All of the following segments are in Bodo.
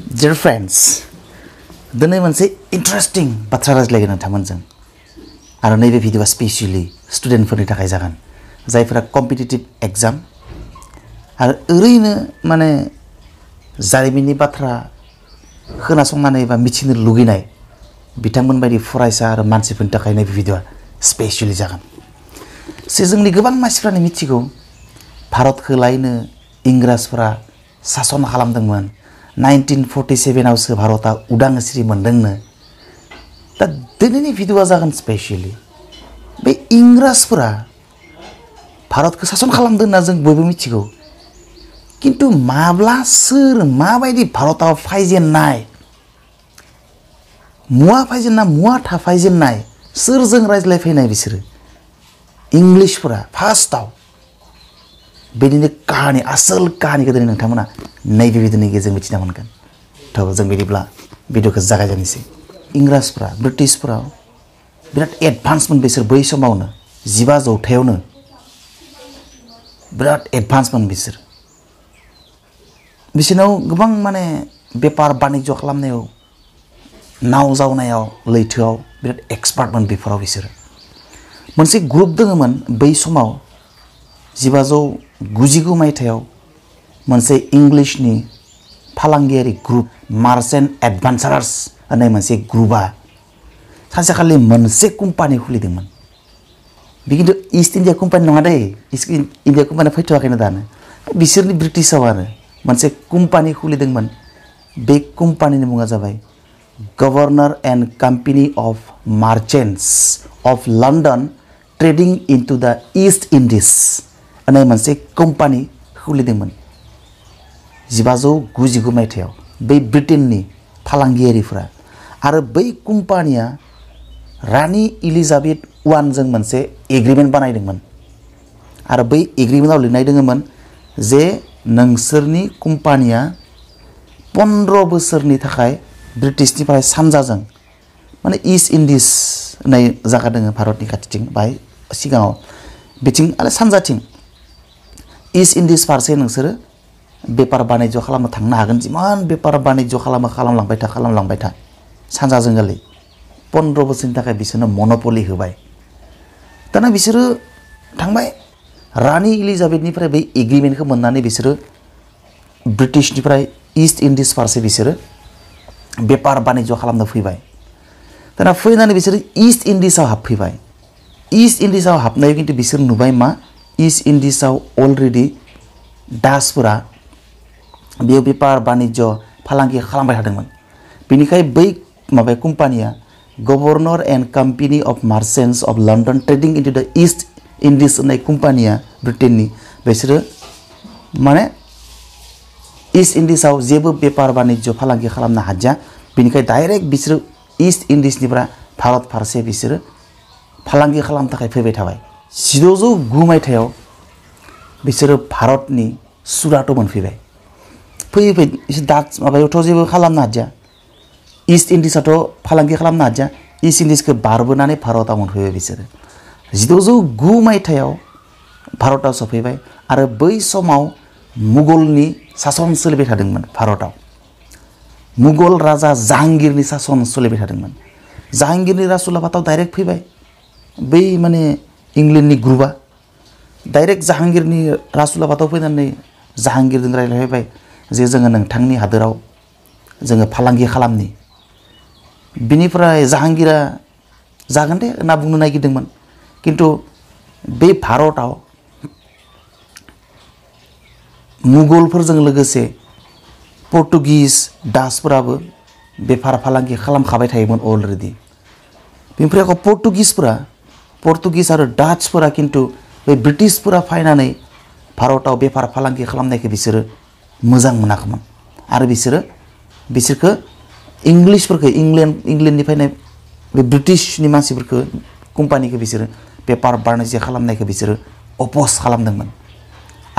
Dear friends, दिनै मोनसे इन्टारेस्टिं बाथ्रा रायज्लायगोन नोंथांमोनजों आरो नैबे भिडिअआ स्पेसियली स्टुडेन्टफोरनि थाखाय जागोन जायफोरा कम्पिटिटिभ एग्जाम आरो ओरैनो माने जारिमिननि बाथ्रा खोनासंनानै बा मिथिनो लुगैनाय बिथांमोन बायदि फरायसा आरो मानसिफोरनि थाखाय नैबे भिडिअआ स्पेसियली जागोन जोंनि गोबां मानसिफ्रानो मिथिगौ भारतखौ लायनो इंराजफोरा सासन खालामदोंमोन 1947 आवसो भारतआ उदांस्रि मोनदोंनो दा दिनैनि भिडिअआ जागोन स्पेसियली बे इंराजफोरा भारतखौ सासन खालामदों होनना जों बयबो मिथिगौ किन्तु माब्ला सोर माबायदि भारतआव फायजेननाय मुवा थाफायजेननाय सोरजों रायज्लायफैनाय बिसोरो इंलिशफोरा फार्स्टआव बेनिनो काहानि आसल काहानिखौ दिनै नोंथांमोना नैबे भिडिअनि गेजेरजों मिथिना मोनगोन थ' जों बिदिब्ला भिडिअखौ जागायजेननोसै इंराजफोरा ब्रिटिशफोरा बिराद एडभान्समोन बिसोर बै समावनो 15 जौथायावनो बिराद एडभान्समोन बिसोरनाव गोबां माने बेपार बानिज्य खालामनायाव नाव जावनायाव लैथोआव बिराद एक्सपार्टमोन बेफोराव बिसोरो मोनसे ग्रुप दङमोन बै समाव 1599 मायथाइयाव मोनसे इंलिशनि फालांगियारि ग्रुप मार्चेन्ट एडभान्सारार्स होननाय मोनसे ग्रुपआ सानसेखालि मोनसे कम्पानि खुलिदोंमोन बे खिन्थु इस्ट इन्डिया कम्पानि नङा दै इस्ट इन्डिया कम्पानिया फैथ'वाखैनो दानो बिसोरनि ब्रिटिशआव आरो मोनसे कम्पानि खुलिदोंमोन बे कम्पानिनि मुङा जाबाय governor and company of merchants of London trading into the East Indies होननाय मोनसे कम्पानि खुलिदोंमोन 1599 मायथाइयाव बै ब्रिटेननि फालांगियारिफोरा आरो बै कम्पानिया रानि एलिजाबेथ I जों मोनसे एग्रिमेन्ट बानायदोंमोन आरो बै एग्रिमेन्टआव लिरनाय दङमोन जे नोंसोरनि कम्पानिया 15 बोसोरनि थाखाय ब्रिटिशनिफ्राय सानजाजों माने ईस्ट इंडिज होननाय जायगा दङ भारतनि खाथिथिं बाहाय सिगाङाव बिथिं आरो सानजाथिं ईस्ट इंडिज फारसे नोंसोरो बेपार बानिज्य खालामनो थांनो हागोन जिमान बेपार बानिज्य खालामलांबाय था सानजाजों गालै 15 बोसोरनि थाखाय बिसोरनो मन'पलि होबाय दाना बिसोरो थांबाय रानि एलिजाबेथनिफ्राय बै एग्रिमेन्टखौ मोननानै बिसोरो ब्रिटिशनिफ्राय ईस्ट इंडिज फारसे बिसोरो बेपार बानिज्य खालामनो फैबाय दाना फैनानै बिसोरो ईस्ट इंडिजआव हाबफैबाय ईस्ट इंडिजआव हाबनायाव खिन्थु बिसोर नुबाय मा ईस्ट इंडिजआव अलरेडि डाचफोरा बेयाव बेपार बानिज्य फालांगि खालामबाय थादोंमोन बेनिखाय बै माबा कम्पानिया governor and company of merchants of London trading into the East Indies होननाय कम्पानिया ब्रिटेननि बिसोरो माने ईस्ट इंडिजआव जेबो बेपार बानिज्य फालांगि खालामनो हादिया बेनिखाय डाइरेक्ट बिसोरो ईस्ट इंडिजनिफ्राय भारत फारसे बिसोरो फालांगि खालामनो थाखाय फैबाय थाबाय 1609 मायथाइयाव बिसोरो भारतनि सुराटआव मोनफैबाय फैयै बिसोर डाच माबायावथ' जेबो खालामनो हादिया ईस्ट इंडिजआथ' फालांगि खालामनो हादिया ईस्ट इंडिजखौ बारबोनानै भारतआव मोनफैबाय बिसोरो 1609 मायथाइयाव भारतआव सफैबाय आरो बै समाव मुगलनि सासन सोलिबाय थादोंमोन भारतआव मुगल राजा जाहांगीरनि सासन सोलिबाय थादोंमोन जाहांगीरनि राजउलाफादाव डाइरेक्ट फैबाय बै माने इंलेन्डनि ग्रुपआ डाइरेक्ट जाहांगीरनि राजउलाफादाव फैनानै जाहांगीरजों रायज्लायबाय जे जोङो नोंथांनि हादोराव जोङो फालांगि खालामनि बिनिफ्राय जाहांगीरा जागोन दे होनना बुंनो नागिरदोंमोन किन्तु बे भारतआव मुगलफोरजों लोगोसे पर्तुगिस डाचफोराबो बेफार फालांगि खालामखाबाय थायोमोन अलरेडि बेनिफ्राय पर्तुगिस आरो डाचफोरा किन्तु बे ब्रिटिशफोरा फैनानै भारतआव बेफार फालांगि खालामनायखौ बिसोरो मोजां मोनाखैमोन आरो बिसोरखौ इंलिशफोरखौ इंलेन्डनि फैनाय बे ब्रिटिशनि मानसिफोरखौ कम्पानिखौ बिसोरो बेपार बानिज्य खालामनायखौ बिसोरो अपोज खालामदोंमोन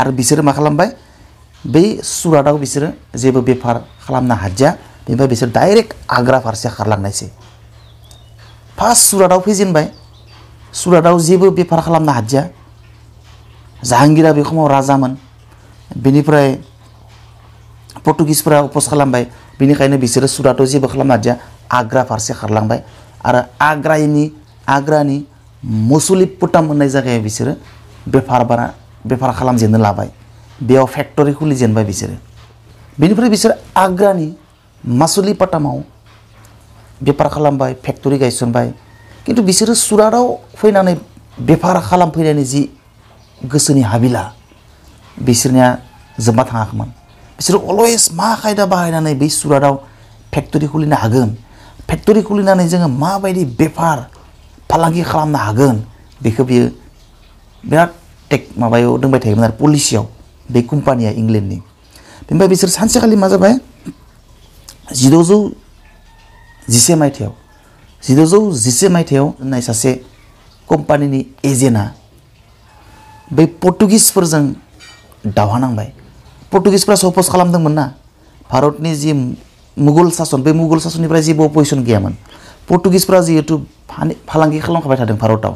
आरो बिसोरो मा खालामबाय बै सुराटआव बिसोरो जेबो बेपार खालामनो हादिया बेनिफ्राय बिसोर डाइरेक्ट आग्रा फारसे खारलांनायसै फार्स्ट सुराटआव फैजेनबाय सुराटआव जेबो बेपार खालामनो हादिया जाहांगीरा बे समाव राजामोन बेनिफ्राय पर्तुगिसफोरा अपोज खालामबाय बेनिखायनो बिसोरो सुराताव जेबो खालामनो हादिया आग्रा फारसे खारलांबाय आरो आग्रानि मसुलिपुताम होननाय जायगायाव बिसोरो बेफार खालामजेननो लाबाय बेयाव फेक्टरि खुलिजेनबाय बिसोरो बेनिफ्राय बिसोर आग्रानि मासुलिपुतामाव बेफार खालामबाय फेक्टरि गायसनबाय किन्तु बिसोरो सुराताव फैनानै बेफार खालामफैनायनि जि गोसोनि हाबिला बिसोरनिया जोबना थाङाखैमोन बिसोरो अलवेज मा खायदा बाहायनानै बै सुराताव फेक्टरि खुलिनो हागोन फेक्टरि खुलिनानै जोङो माबायदि बेफार फालांगि खालामनो हागोन बेखौ बियो बिराद माबायाव दोंबाय थायोमोन आरो पलिसियाव बे कम्पानिया इंलेन्डनि बेनिफ्राय बिसोर सानसेखालि मा जाबाय 1611 मायथाइयाव होननाय सासे कम्पानिनि एजेन्टआ बै पर्तुगिसफोरजों दावहा नांबाय पर्तुगिसफ्रा सप'ज खालामदोंमोन ना भारतनि जि मुगल सासन बे मुगल सासननिफ्राय जेबो अपजिसन गैयामोन पर्तुगिसफ्रा जिहेतु फालांगि खालामखाबाय थादों भारताव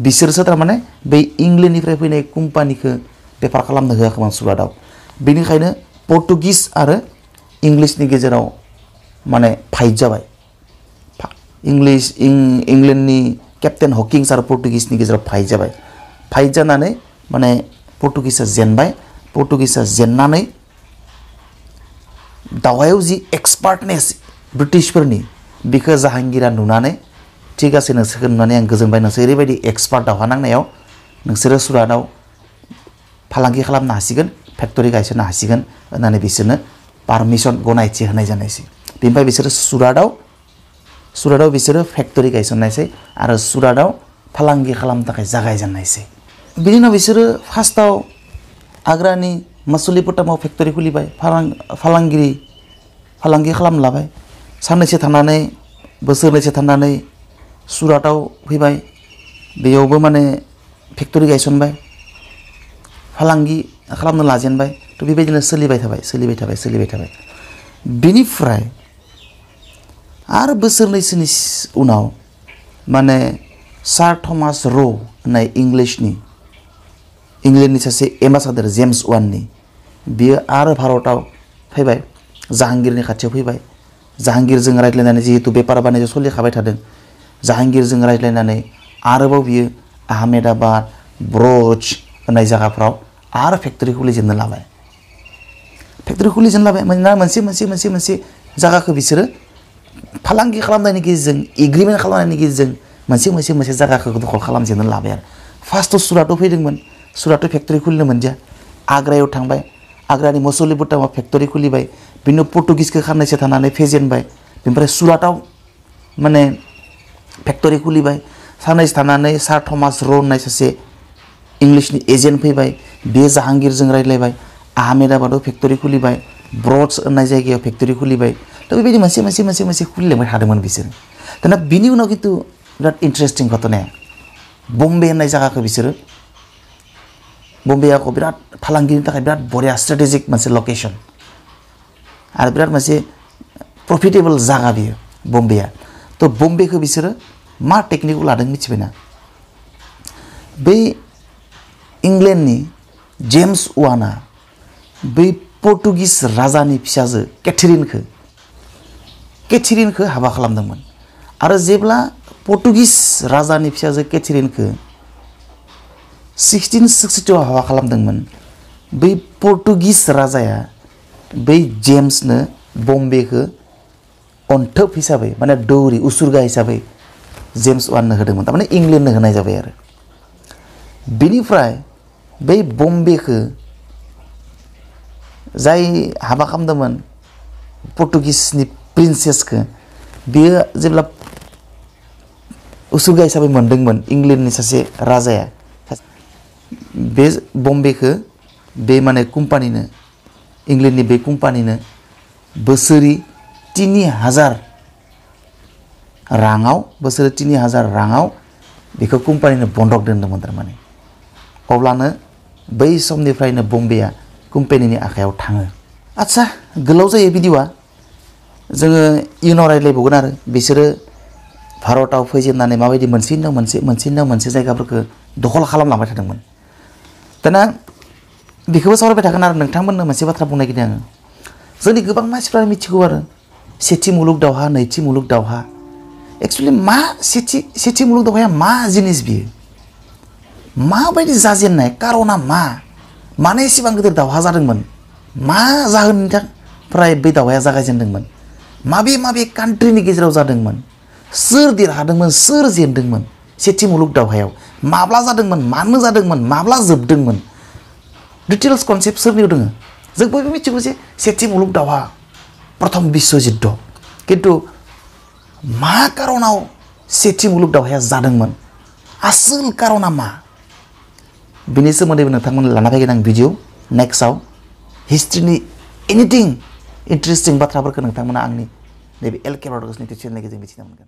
बिसोरसो थारमाने बै इंलेन्डनिफ्राय फैनाय कम्पानिखौ बेफार खालामनो होआखैमोन सुराताव बेनिखायनो पर्तुगिस आरो इंलिसनि गेजेराव माने फाइट जाबाय इंलेन्डनि केप्टेन हकिंस आरो पर्तुगिसनि गेजेराव फाइट जाबाय फाइट जानानै माने पर्तुगिसआ जेननानै दावहायाव जि एक्सपार्टनेस ब्रिटिशफोरनि बेखौ जाहांगीरा नुनानै ठीक आसे नोंसोरखौ नुनानै आं गोजोनबाय नोंसोर ओरैबायदि एक्सपार्ट दावहा नांनायाव नोंसोरो सुराताव फालांगि खालामनो हासिगोन फेक्टरि गायसननो हासिगोन होननानै बिसोरनो पारमिसन गनायथि होनाय जानायसै बेनिफ्राय बिसोरो सुराताव बिसोरो फेक्टरि गायसननायसै आरो सुराताव फालांगि खालामनो थाखाय जागायजेननायसै बिनि उनाव बिसोरो फार्स्टआव आग्रानि मासुलिपुतामाव फेक्टरि खुलिबाय फालांगि खालामनो लाबाय साननैसो थानानै बोसोरनैसो थानानै सुराताव फैबाय बेयावबो माने फेक्टरि गायसनबाय फालांगि खालामनो लाजेनबाय थ' बेबायदिनो सोलिबाय थाबाय बेनिफ्राय आरो बोसोरनैसोनि उनाव माने सार थमास र' होननाय इंलेन्डनि सासे एम्बासादर जेम्स वाननि बियो आरो भारताव फैबाय जाहांगीरनि खाथियाव फैबाय जाहांगीरजों रायज्लायनानै जिहेतु बेपार बानिज्य सोलिखाबाय थादों जाहांगीरजों रायज्लायनानै आरोबाव बियो आहमेदाबाद ब्रज होननाय जायगाफ्राव आरो फेक्टरि खुलिजेननो लाबाय मानोना मोनसे जायगाखौ बिसोरो फालांगि खालामनायनि गेजेरजों एग्रिमेन्ट खालामनायनि गेजेरजों मोनसे जायगाखौ दखल खालामजेननो लाबाय आरो फार्स्टआव सुराताव फैदोंमोन सुराताव फेक्टरि खुलिनो मोनदिया आग्रायाव थांबाय आग्रानि मसुलिपुतामाव फेक्टरि खुलिबाय बिनि उनाव पर्तुगिसखौ खाननैसो थानानै फेजेनबाय बेनिफ्राय सुराताव माने फेक्टरि खुलिबाय साननैसो थानानै सार थमास र' होननाय सासे इंलिसनि एजेन्ट फैबाय बे जाहांगीरजों रायज्लायबाय आहमेदाबादाव फेक्टरि खुलिबाय ब्रज होननाय जायगायाव फेक्टरि खुलिबाय थ' बेबायदि मोनसे खुलिलांबाय थादोंमोन बिसोरो दाना बिनि उनाव खिन्थु बिराद इन्टारेस्टिं घटनाया बम्बे होननाय जायगाखौ बिसोरो बम्बेयाखौ बिराद फालांगिनि थाखाय बिराद बरिया स्ट्रेटेजिक मोनसे लकेसन आरो बिराद मोनसे प्रफिटेबल जायगा बियो बम्बेया थ' बम्बेखौ बिसोरो मा टेकनिकखौ लादों मिथिबायना बै इंलेन्डनि जेम्स वानआ बै पर्तुगिस राजानि फिसाजो केथरिनखौ हाबा खालामदोंमोन आरो जेब्ला पर्तुगिस राजानि फिसाजो केथरिनखौ 1662 हाबा खालामदोंमोन बै पर्तुगिस राजाया बै जेम्सनो बम्बेखौ अन्थोब हिसाबै माने दौरि उसुरगा हिसाबै जेम्स वाननो होदोंमोन थारमाने इंलेन्डनो होनाय जाबाय आरो बेनिफ्राय बै बम्बेखौ जाय हाबा खालामदोंमोन पर्तुगिसनि प्रिन्सेसखौ बियो जेब्ला उसुरगा हिसाबै मोनदोंमोन इंलेन्डनि सासे राजाया बे बम्बेखौ बे माने कम्पानिनो इंलेन्डनि बे कम्पानिनो बोसोरी 3000 राङाव बेखौ कम्पानिनो बन्दक दोनदोंमोन थारमाने अब्लानो बै समनिफ्रायनो बम्बेया कम्पानिनि आखायाव थाङो आच्छा गोलाव जायो भिडिअ'आ जोङो इयुनाव रायज्लायबावगोन आरो बिसोरो भारताव फैजेननानै माबायदि मोनसेनि उनाव मोनसे जायगाफोरखौ दखल खालामलांबाय थादोंमोन दाना बेखौबो सावरायबाय थागोन आरो नोंथांमोननो मोनसे बाथ्रा बुंनो नागिरदों आङो जोंनि गोबां मानसिफ्रा मिथिगौ आरो सेथि मुलुग दावहा नैथि मुलुग दावहा एक्चुअलि मा सेथि मुलुग दावहाया मा जिनिस बियो माबायदि जाजेननाय कारना मा मानो एसेबां गिदिर दावहा जादोंमोन मा जाहोननि थाखाय बै दावहाया जागायजेनदोंमोन माबे कान्ट्रिनि गेजेराव जादोंमोन सोर देरहादोंमोन सोर जेनदोंमोन सेथि मुलुग दावहायाव माब्ला जादोंमोन मानो जादोंमोन माब्ला जोबदोंमोन डिटेल्स कनसेप्ट सोरनियाव दोङो जों बयबो मिथिगौ जे सेथि मुलुग दावहा प्रथम बिश्व युद्ध किन्तु मा कारनाव सेथि मुलुग दावहाया जादोंमोन आसोल कारना मा बिनि सोमोन्दै नोंथांमोन लाना फैगोन आं भिडिअ नेक्स्टआव हिस्ट्रिनि एनिथिं इन्टारेस्टिं बाथ्राफोरखौ नोंथांमोना आंनि नैबे एल के ब्रडार्सनि चेनेलनि गेजेरजों मिथिनो मोनगोन।